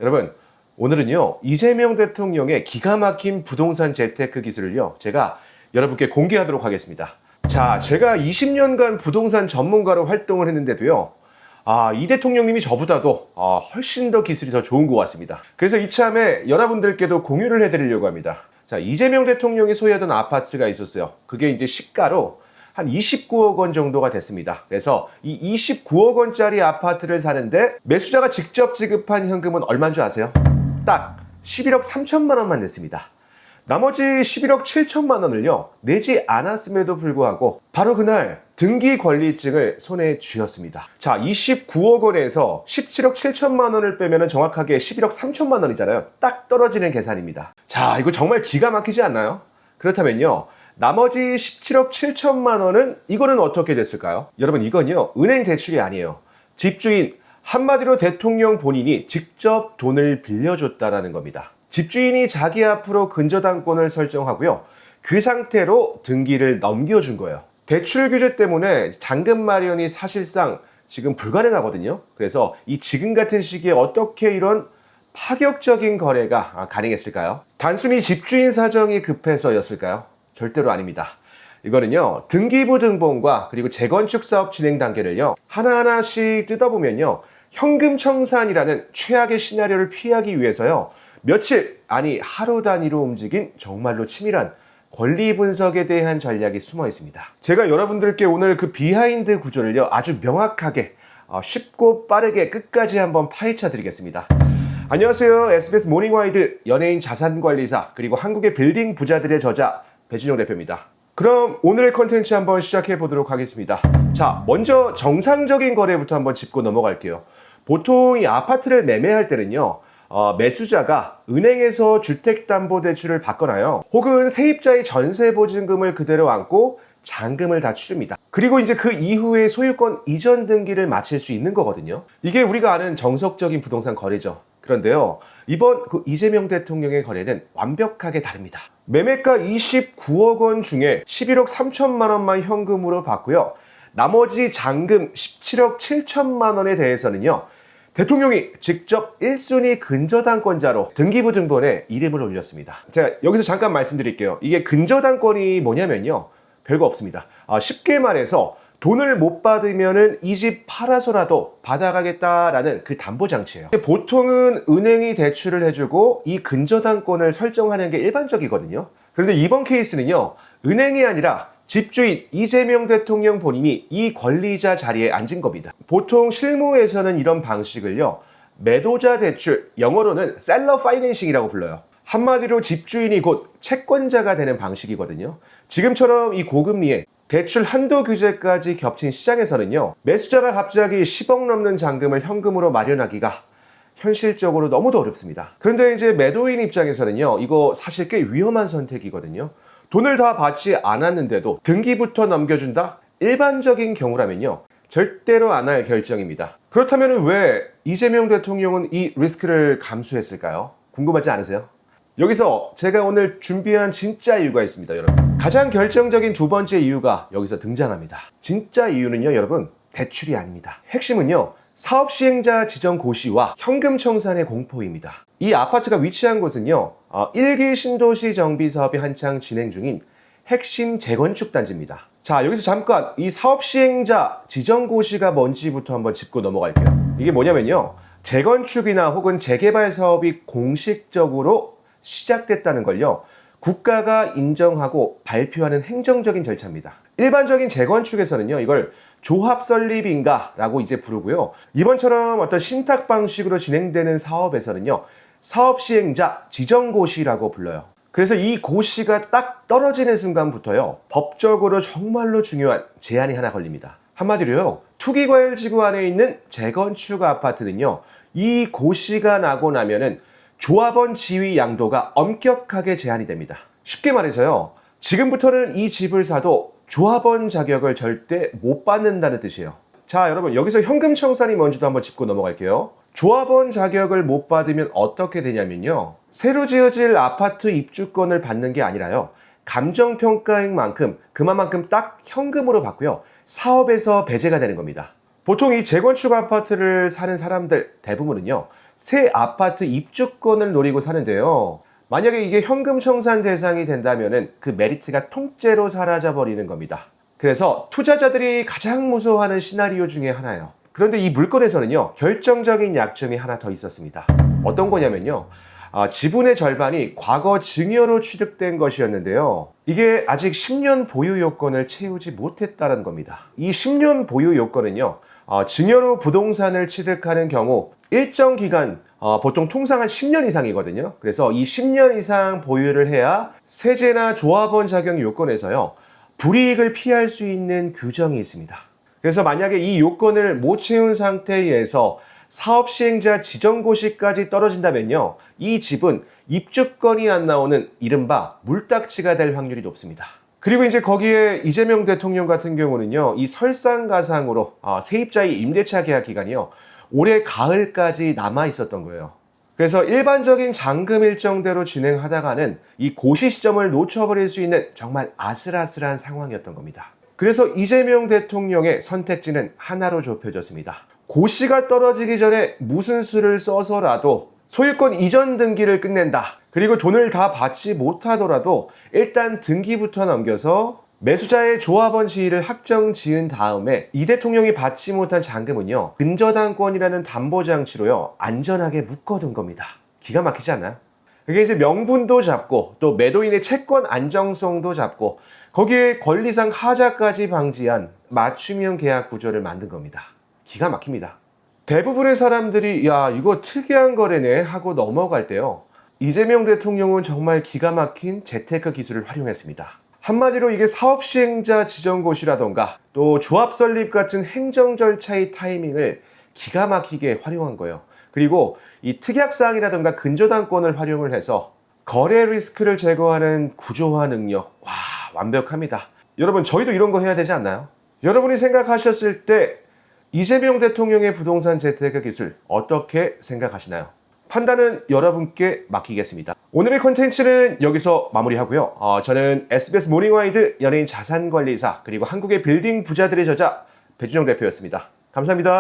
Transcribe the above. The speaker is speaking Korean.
여러분, 오늘은요 이재명 대통령의 기가 막힌 부동산 재테크 기술을요 제가 여러분께 공개하도록 하겠습니다. 자, 제가 20년간 부동산 전문가로 활동을 했는데도요 이 대통령님이 저보다도 훨씬 더 기술이 더 좋은 것 같습니다. 그래서 이참에 여러분들께도 공유를 해드리려고 합니다. 자, 이재명 대통령이 소유하던 아파트가 있었어요. 그게 이제 시가로 한 29억 원 정도가 됐습니다. 그래서 이 29억 원짜리 아파트를 사는데 매수자가 직접 지급한 현금은 얼마인 줄 아세요? 딱 11억 3천만 원만 냈습니다. 나머지 11억 7천만 원을요 내지 않았음에도 불구하고 바로 그날 등기 권리증을 손에 쥐었습니다. 자, 29억 원에서 17억 7천만 원을 빼면 정확하게 11억 3천만 원이잖아요. 딱 떨어지는 계산입니다. 자, 이거 정말 기가 막히지 않나요? 그렇다면요 나머지 17억 7천만 원은 이거는 어떻게 됐을까요? 여러분, 이건요 은행 대출이 아니에요. 집주인, 한마디로 대통령 본인이 직접 돈을 빌려줬다라는 겁니다. 집주인이 자기 앞으로 근저당권을 설정하고요 그 상태로 등기를 넘겨준 거예요. 대출 규제 때문에 잔금 마련이 사실상 지금 불가능하거든요. 그래서 이 지금 같은 시기에 어떻게 이런 파격적인 거래가 가능했을까요? 단순히 집주인 사정이 급해서였을까요? 절대로 아닙니다. 이거는요 등기부 등본과 그리고 재건축 사업 진행 단계를요 하나하나씩 뜯어보면요 현금 청산이라는 최악의 시나리오를 피하기 위해서요 며칠, 아니 하루 단위로 움직인 정말로 치밀한 권리 분석에 대한 전략이 숨어 있습니다. 제가 여러분들께 오늘 그 비하인드 구조를요 아주 명확하게 쉽고 빠르게 끝까지 한번 파헤쳐 드리겠습니다. 안녕하세요. SBS 모닝와이드 연예인 자산관리사 그리고 한국의 빌딩 부자들의 저자 배준영 대표입니다. 그럼 오늘의 컨텐츠 한번 시작해 보도록 하겠습니다. 자, 먼저 정상적인 거래부터 한번 짚고 넘어갈게요. 보통 이 아파트를 매매할 때는요 매수자가 은행에서 주택담보대출을 받거나요 혹은 세입자의 전세보증금을 그대로 안고 잔금을 다 치릅니다. 그리고 이제 그 이후에 소유권 이전 등기를 마칠 수 있는 거거든요. 이게 우리가 아는 정석적인 부동산 거래죠. 그런데요 이번 그 이재명 대통령의 거래는 완벽하게 다릅니다. 매매가 29억 원 중에 11억 3천만 원만 현금으로 받고요 나머지 잔금 17억 7천만 원에 대해서는요 대통령이 직접 1순위 근저당권자로 등기부 등본에 이름을 올렸습니다. 제가 여기서 잠깐 말씀드릴게요. 이게 근저당권이 뭐냐면요 별거 없습니다. 쉽게 말해서 돈을 못 받으면은 이 집 팔아서라도 받아가겠다라는 그 담보장치예요. 보통은 은행이 대출을 해주고 이 근저당권을 설정하는 게 일반적이거든요. 그런데 이번 케이스는요 은행이 아니라 집주인 이재명 대통령 본인이 이 권리자 자리에 앉은 겁니다. 보통 실무에서는 이런 방식을요 매도자 대출, 영어로는 셀러 파이낸싱이라고 불러요. 한마디로 집주인이 곧 채권자가 되는 방식이거든요. 지금처럼 이 고금리에 대출 한도 규제까지 겹친 시장에서는요 매수자가 갑자기 10억 넘는 잔금을 현금으로 마련하기가 현실적으로 너무도 어렵습니다. 그런데 이제 매도인 입장에서는요 이거 사실 꽤 위험한 선택이거든요. 돈을 다 받지 않았는데도 등기부터 넘겨준다? 일반적인 경우라면요 절대로 안 할 결정입니다. 그렇다면 왜 이재명 대통령은 이 리스크를 감수했을까요? 궁금하지 않으세요? 여기서 제가 오늘 준비한 진짜 이유가 있습니다, 여러분. 가장 결정적인 두 번째 이유가 여기서 등장합니다. 진짜 이유는요, 여러분, 대출이 아닙니다. 핵심은요, 사업시행자 지정 고시와 현금 청산의 공포입니다. 이 아파트가 위치한 곳은요, 1기 신도시 정비 사업이 한창 진행 중인 핵심 재건축 단지입니다. 자, 여기서 잠깐 이 사업시행자 지정 고시가 뭔지부터 한번 짚고 넘어갈게요. 이게 뭐냐면요, 재건축이나 혹은 재개발 사업이 공식적으로 시작됐다는 걸요 국가가 인정하고 발표하는 행정적인 절차입니다. 일반적인 재건축에서는요 이걸 조합 설립인가 라고 이제 부르고요 이번처럼 어떤 신탁 방식으로 진행되는 사업에서는요 사업 시행자 지정 고시라고 불러요. 그래서 이 고시가 딱 떨어지는 순간부터요 법적으로 정말로 중요한 제한이 하나 걸립니다. 한마디로요 투기과열지구 안에 있는 재건축 아파트는요 이 고시가 나고 나면은 조합원 지위 양도가 엄격하게 제한이 됩니다. 쉽게 말해서요 지금부터는 이 집을 사도 조합원 자격을 절대 못 받는다는 뜻이에요. 자, 여러분, 여기서 현금 청산이 뭔지도 한번 짚고 넘어갈게요. 조합원 자격을 못 받으면 어떻게 되냐면요 새로 지어질 아파트 입주권을 받는 게 아니라요 감정평가액만큼 그만큼 딱 현금으로 받고요 사업에서 배제가 되는 겁니다. 보통 이 재건축 아파트를 사는 사람들 대부분은요 새 아파트 입주권을 노리고 사는데요. 만약에 이게 현금 청산 대상이 된다면은 그 메리트가 통째로 사라져 버리는 겁니다. 그래서 투자자들이 가장 무서워하는 시나리오 중에 하나예요. 그런데 이 물건에서는요, 결정적인 약점이 하나 더 있었습니다. 어떤 거냐면요, 지분의 절반이 과거 증여로 취득된 것이었는데요. 이게 아직 10년 보유 요건을 채우지 못했다는 겁니다. 이 10년 보유 요건은요, 증여로 부동산을 취득하는 경우 일정 기간, 보통 통상 한 10년 이상이거든요. 그래서 이 10년 이상 보유를 해야 세제나 조합원 자격 요건에서요, 불이익을 피할 수 있는 규정이 있습니다. 그래서 만약에 이 요건을 못 채운 상태에서 사업시행자 지정고시까지 떨어진다면요, 이 집은 입주권이 안 나오는 이른바 물딱지가 될 확률이 높습니다. 그리고 이제 거기에 이재명 대통령 같은 경우는요, 이 설상가상으로 세입자의 임대차 계약 기간이요, 올해 가을까지 남아 있었던 거예요. 그래서 일반적인 잔금 일정대로 진행하다가는 이 고시 시점을 놓쳐버릴 수 있는 정말 아슬아슬한 상황이었던 겁니다. 그래서 이재명 대통령의 선택지는 하나로 좁혀졌습니다. 고시가 떨어지기 전에 무슨 수를 써서라도 소유권 이전 등기를 끝낸다. 그리고 돈을 다 받지 못하더라도 일단 등기부터 넘겨서 매수자의 조합원 지위를 확정 지은 다음에 이 대통령이 받지 못한 잔금은요, 근저당권이라는 담보장치로요, 안전하게 묶어둔 겁니다. 기가 막히지 않나요? 그게 이제 명분도 잡고 또 매도인의 채권 안정성도 잡고 거기에 권리상 하자까지 방지한 맞춤형 계약 구조를 만든 겁니다. 기가 막힙니다. 대부분의 사람들이 야, 이거 특이한 거래네 하고 넘어갈 때요, 이재명 대통령은 정말 기가 막힌 재테크 기술을 활용했습니다. 한마디로 이게 사업시행자 지정고시라던가 또 조합 설립 같은 행정 절차의 타이밍을 기가 막히게 활용한 거예요. 그리고 이 특약사항이라던가 근저당권을 활용을 해서 거래 리스크를 제거하는 구조화 능력, 와, 완벽합니다. 여러분, 저희도 이런 거 해야 되지 않나요? 여러분이 생각하셨을 때 이재명 대통령의 부동산 재테크 기술 어떻게 생각하시나요? 판단은 여러분께 맡기겠습니다. 오늘의 콘텐츠는 여기서 마무리하고요. 저는 SBS 모닝와이드 연예인 자산관리사 그리고 한국의 빌딩 부자들의 저자 배준영 대표였습니다. 감사합니다.